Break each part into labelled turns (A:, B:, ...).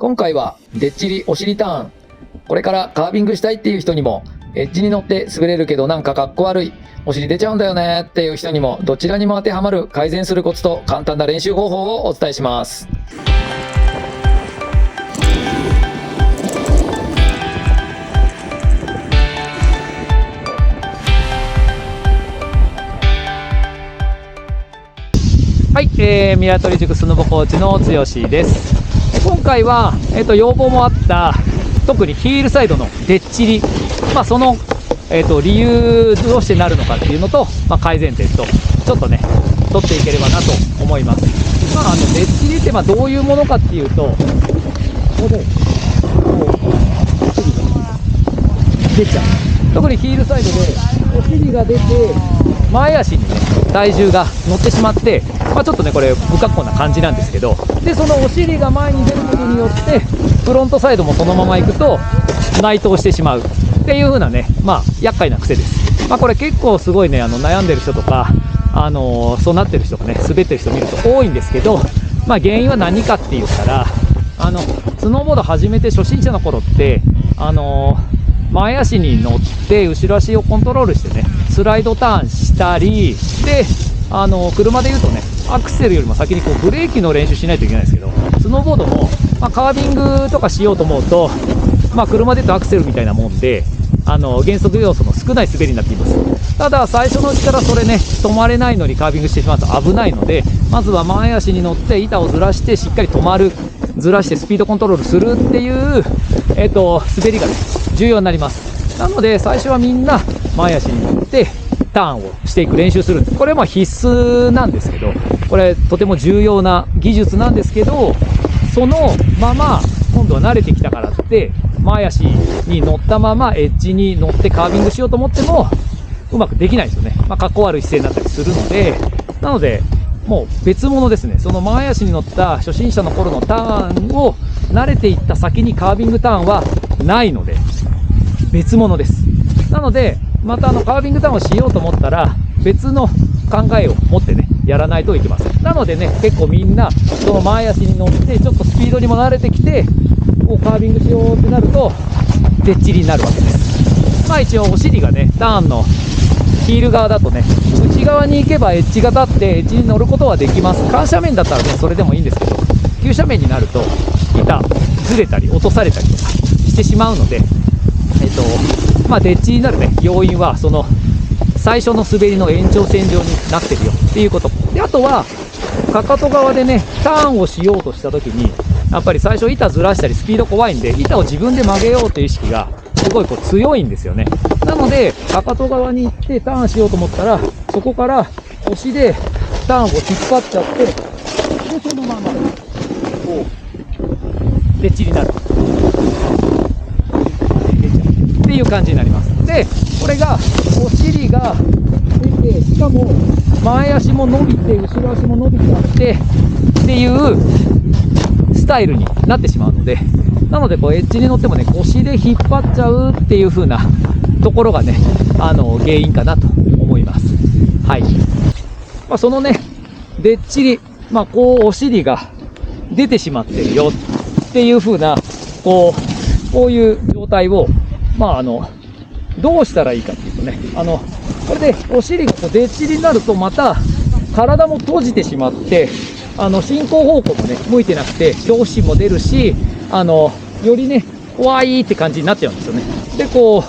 A: 今回はでっちりお尻ターン、これからカービングしたいっていう人にも、エッジに乗って滑れるけどなんかかっこ悪い、お尻出ちゃうんだよねっていう人にも、どちらにも当てはまる改善するコツと簡単な練習方法をお伝えします。
B: はい、宮取塾スノボコーチの剛です。今回は、要望もあった特にヒールサイドのでっちり、その、理由どうしてなるのかっていうのと、改善点とちょっとね取っていければなと思います。でっちりってどういうものかっていうと、ここでこう出ちゃう。特にヒールサイドでお尻が出て前足にね体重が乗ってしまって、ちょっとねこれ不格好な感じなんですけど、でそのお尻が前に出ることによってフロントサイドもそのまま行くと内倒してしまうっていう風なね、厄介な癖です。これ結構すごいね悩んでる人とかそうなってる人がね滑ってる人見ると多いんですけど、原因は何かって言ったら、スノーボード始めて初心者の頃って前足に乗って後ろ足をコントロールしてねスライドターンしたりで、車でいうとねアクセルよりも先にこうブレーキの練習しないといけないんですけど、スノーボードも、カービングとかしようと思うと、車でいうとアクセルみたいなもんで減速要素の少ない滑りになっています。ただ最初のうちからそれね止まれないのにカービングしてしまうと危ないので、まずは前足に乗って板をずらしてしっかり止まる、ずらしてスピードコントロールするっていう、滑りがね重要になります。なので最初はみんな前足に乗ってターンをしていく練習するんです。これは必須なんですけど、これとても重要な技術なんですけど、そのまま今度は慣れてきたからって前足に乗ったままエッジに乗ってカービングしようと思ってもうまくできないんですよね。かっこ悪い姿勢になったりするので、なのでもう別物ですね。その前足に乗った初心者の頃のターンを慣れていった先にカービングターンはないので別物です。なのでまたカービングターンをしようと思ったら別の考えを持ってねやらないといけません。なのでね結構みんなその前足に乗ってちょっとスピードにも慣れてきてこうカービングしようってなるとでっちりになるわけです。一応お尻がねターンのヒール側だとね内側に行けばエッジが立ってエッジに乗ることはできます。緩斜面だったらねそれでもいいんですけど、急斜面になると板ずれたり落とされたりとかしてしまうので、でっちりになるね要因はその最初の滑りの延長線上になってるよっていうことで、あとはかかと側でねターンをしようとした時にやっぱり最初板ずらしたりスピード怖いんで板を自分で曲げようという意識がすごい強いんですよね。なのでかかと側に行ってターンしようと思ったらそこから腰でターンを引っ張っちゃって、でそのままこうでっちりになるっていう感じになります。でこれがお尻が出て、しかも前足も伸びて後ろ足も伸びちゃってっていうスタイルになってしまうので、なのでこうエッジに乗ってもね腰で引っ張っちゃうっていう風なところがね原因かなと思います。はい。そのねでっちりこうお尻が出てしまってるよっていう風なこういう状態をどうしたらいいかっていうとね、これでお尻がでっちりになるとまた体も閉じてしまって進行方向もね向いてなくて恐怖心も出るしよりね怖いって感じになっちゃうんですよね。でこ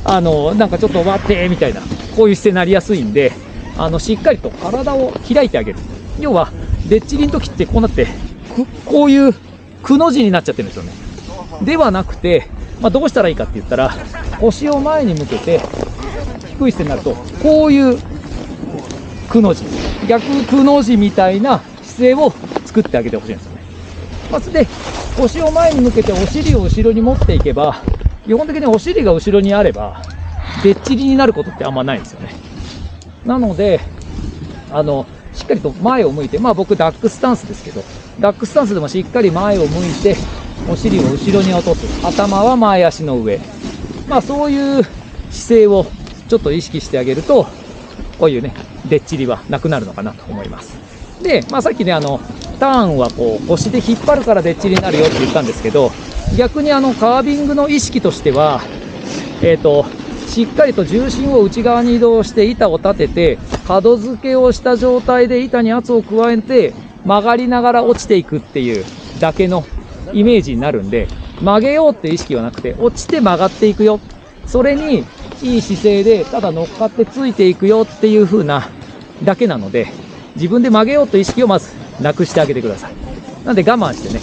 B: うなんかちょっと待ってみたいなこういう姿勢になりやすいんでしっかりと体を開いてあげる。要はでっちりの時ってこうなってこういうくの字になっちゃってるんですよね。ではなくてどうしたらいいかって言ったら腰を前に向けて低い姿勢になるとこういうくの字、逆くの字みたいな姿勢を作ってあげてほしいんですよね。で腰を前に向けてお尻を後ろに持っていけば基本的にお尻が後ろにあればでっちりになることってあんまないんですよね。なのでしっかりと前を向いて、僕ダックスタンスですけどダックスタンスでもしっかり前を向いてお尻を後ろに落とす、頭は前足の上、そういう姿勢をちょっと意識してあげるとこういうねでっちりはなくなるのかなと思います。で、さっきね、ターンはこう、腰で引っ張るからでっちりになるよって言ったんですけど、逆にカービングの意識としては、しっかりと重心を内側に移動して板を立てて、角付けをした状態で板に圧を加えて、曲がりながら落ちていくっていうだけのイメージになるんで、曲げようって意識はなくて、落ちて曲がっていくよ。それに、いい姿勢で、ただ乗っかってついていくよっていう風なだけなので、自分で曲げようという意識をまずなくしてあげてください。なんで我慢してね、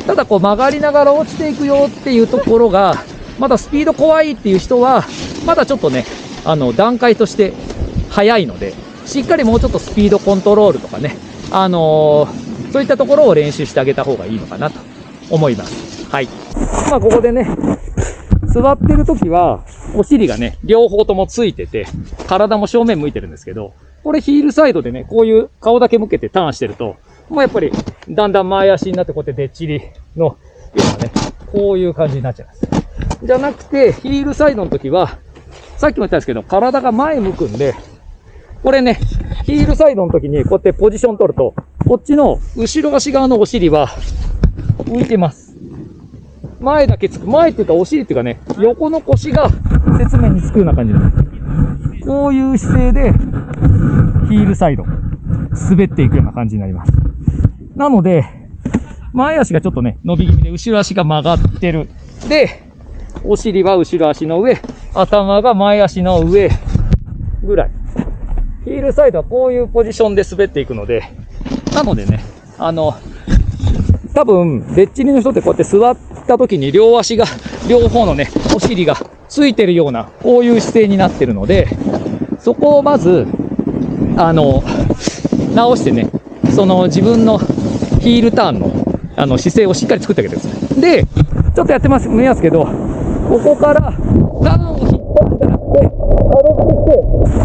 B: ただこう曲がりながら落ちていくよっていうところが、まだスピード怖いっていう人は、まだちょっとね、段階として早いので、しっかりもうちょっとスピードコントロールとかね、そういったところを練習してあげた方がいいのかなと思います。はい。ここでね、座ってる時は、お尻がね、両方ともついてて、体も正面向いてるんですけど、これヒールサイドでね、こういう顔だけ向けてターンしてると、もうやっぱり、だんだん前足になってこうやってでっちりの、ようなね、こういう感じになっちゃいます。じゃなくて、ヒールサイドの時は、さっきも言ったんですけど、体が前向くんで、これね、ヒールサイドの時にこうやってポジション取ると、こっちの後ろ足側のお尻は浮いてます。前だけつく。前っていうかお尻っていうかね、横の腰が雪面につくような感じです。こういう姿勢で、ヒールサイド、滑っていくような感じになります。なので、前足がちょっとね、伸び気味で後ろ足が曲がってる。で、お尻は後ろ足の上、頭が前足の上ぐらい。ヒールサイドはこういうポジションで滑っていくので、なのでね、多分、でっちりの人ってこうやって座った時に両足が、両方のね、お尻がついてるような、こういう姿勢になってるので、そこをまず、直してね、自分のヒールターンの、姿勢をしっかり作ってあげてください。で、ちょっとやってます、見えますけど、ここから、ターンを引っ張るんじゃなくて、角付けして、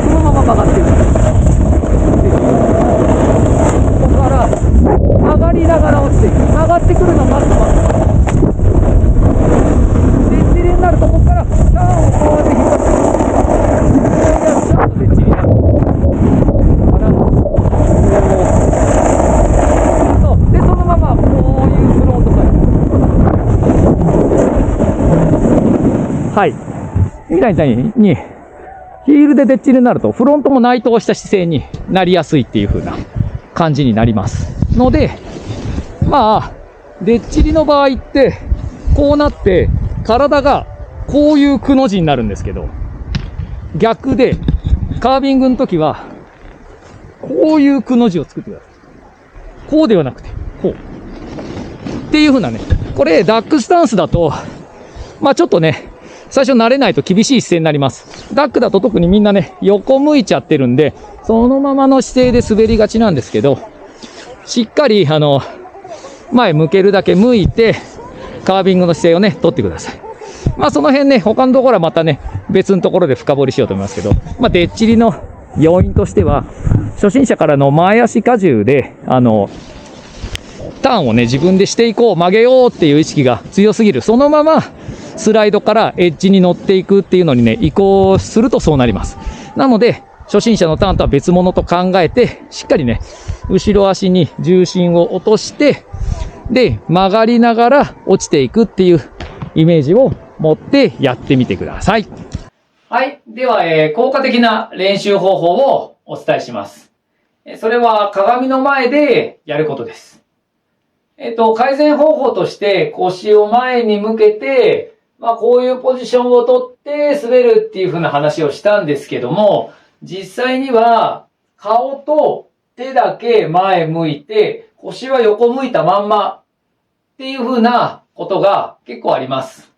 B: そのまま曲がっていく。ここから、曲がりながら落ちていく。曲がってくるのを待ってます。でっちりになると、ここから、ターンをこうやって引っ張っていく。ちょっとでっちりになる。で、そのまま、こういうフロントサイド。はい。みたいに、ヒールででっちりになると、フロントも内倒した姿勢になりやすいっていう風な感じになります。ので、でっちりの場合って、こうなって、体がこういうくの字になるんですけど、逆で、カービングの時は、こういうくの字を作ってください。こうではなくて、こう。っていう風なね、これ、ダックスタンスだと、ちょっとね、最初慣れないと厳しい姿勢になります。ダックだと特にみんなね、横向いちゃってるんで、そのままの姿勢で滑りがちなんですけど、しっかり、前向けるだけ向いて、カービングの姿勢をね、取ってください。その辺ね、他のところはまたね、別のところで深掘りしようと思いますけど、でっちりの要因としては、初心者からの前足荷重で、ターンをね、自分でしていこう、曲げようっていう意識が強すぎる。そのまま、スライドからエッジに乗っていくっていうのにね、移行するとそうなります。なので、初心者のターンとは別物と考えて、しっかりね、後ろ足に重心を落として、で、曲がりながら落ちていくっていうイメージを持ってやってみてください。
A: はい。では、効果的な練習方法をお伝えします。それは鏡の前でやることです。改善方法として腰を前に向けて、こういうポジションをとって滑るっていう風な話をしたんですけども、実際には顔と手だけ前向いて、腰は横向いたまんまっていう風なことが結構あります。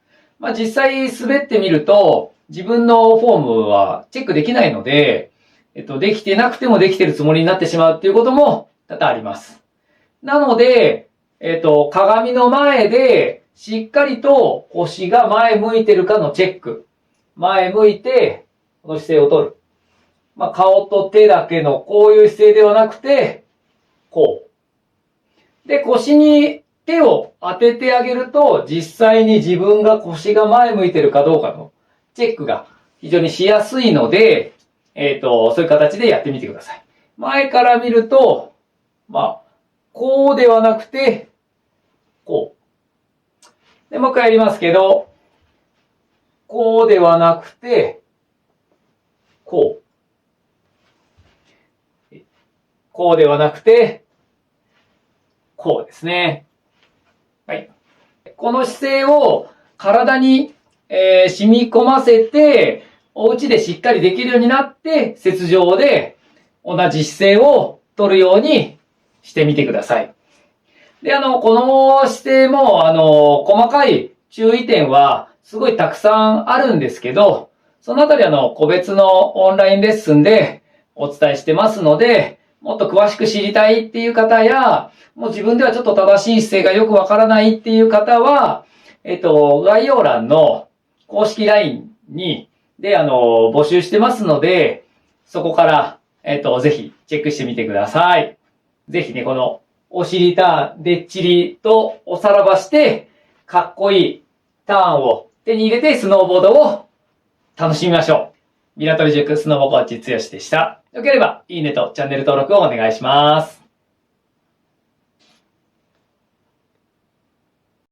A: 実際滑ってみると、自分のフォームはチェックできないので、できてなくてもできてるつもりになってしまうっていうことも多々あります。なので、鏡の前でしっかりと腰が前向いてるかのチェック。前向いて、この姿勢を取る。顔と手だけのこういう姿勢ではなくて、こう。で、腰に手を当ててあげると、実際に自分が腰が前向いてるかどうかのチェックが非常にしやすいので、そういう形でやってみてください。前から見ると、こうではなくて、こう。で、もう一回やりますけど、こうではなくて、こう。こうではなくて、こうですね。はい。この姿勢を体に、染み込ませて、お家でしっかりできるようになって、雪上で同じ姿勢を取るようにしてみてください。で、この姿勢も、細かい注意点はすごいたくさんあるんですけど、そのあたり個別のオンラインレッスンでお伝えしてますので、もっと詳しく知りたいっていう方や、もう自分ではちょっと正しい姿勢がよくわからないっていう方は、概要欄の公式 LINE で、募集してますので、そこから、ぜひチェックしてみてください。ぜひね、このお尻ターン、でっちりとおさらばして、かっこいいターンを手に入れてスノーボードを楽しみましょう。港り塾スノボコーチ剛でした。よければ、いいねとチャンネル登録をお願いします。